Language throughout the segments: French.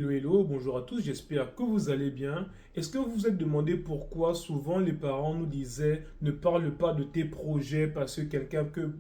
Hello, hello, bonjour à tous, j'espère que vous allez bien. Est-ce que vous vous êtes demandé pourquoi souvent les parents nous disaient ne parle pas de tes projets parce que quelqu'un peut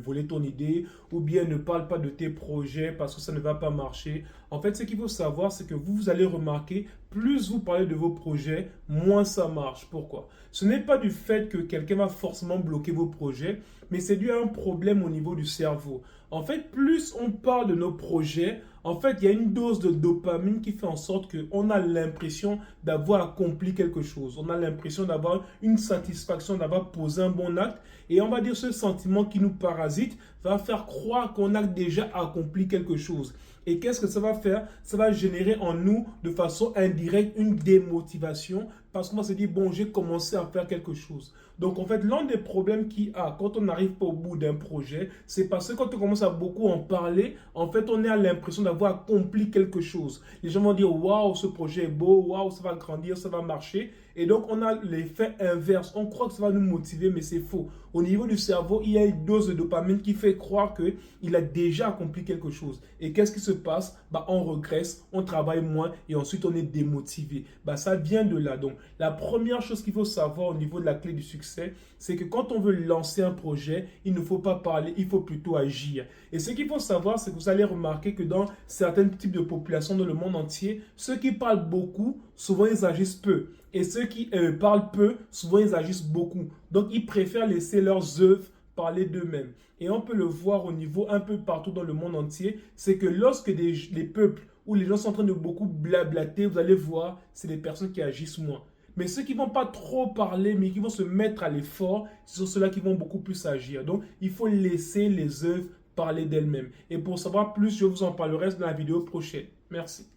voler ton idée ou bien ne parle pas de tes projets parce que ça ne va pas marcher? En fait, ce qu'il faut savoir, c'est que vous allez remarquer, plus vous parlez de vos projets, moins ça marche. Pourquoi? Ce n'est pas du fait que quelqu'un va forcément bloquer vos projets, mais c'est dû à un problème au niveau du cerveau. En fait, plus on parle de nos projets, en fait, il y a une dose de dopamine qui fait en sorte qu'on a l'impression d'avoir accompli quelque chose. On a l'impression d'avoir une satisfaction, d'avoir posé un bon acte. Et on va dire ce sentiment qui nous parasite va faire croire qu'on a déjà accompli quelque chose. Et qu'est-ce que ça va faire? Ça va générer en nous de façon indirecte une démotivation parce qu'on va se dire, bon, j'ai commencé à faire quelque chose. Donc en fait, l'un des problèmes qu'il y a quand on n'arrive pas au bout d'un projet, c'est parce que quand on commence à beaucoup en parler, en fait, on a l'impression d'avoir accompli quelque chose. Les gens vont dire, waouh, ce projet est beau, waouh, ça va grandir, ça va marcher. Et donc, on a l'effet inverse. On croit que ça va nous motiver, mais c'est faux. Au niveau du cerveau, il y a une dose de dopamine qui fait croire qu'il a déjà accompli quelque chose. Et qu'est-ce qui se passe? On regresse, on travaille moins et ensuite on est démotivé. Ça vient de là. Donc, la première chose qu'il faut savoir au niveau de la clé du succès, c'est que quand on veut lancer un projet, il ne faut pas parler, il faut plutôt agir. Et ce qu'il faut savoir, c'est que vous allez remarquer que dans certains types de populations dans le monde entier, ceux qui parlent beaucoup, souvent ils agissent peu. Et ceux qui parlent peu, souvent ils agissent beaucoup. Donc ils préfèrent laisser leurs œuvres parler d'eux-mêmes. Et on peut le voir au niveau un peu partout dans le monde entier, c'est que lorsque les peuples ou les gens sont en train de beaucoup blablater, vous allez voir, c'est des personnes qui agissent moins. Mais ceux qui ne vont pas trop parler, mais qui vont se mettre à l'effort, ce sont ceux-là qui vont beaucoup plus agir. Donc, il faut laisser les œuvres parler d'elles-mêmes. Et pour savoir plus, je vous en parlerai dans la vidéo prochaine. Merci.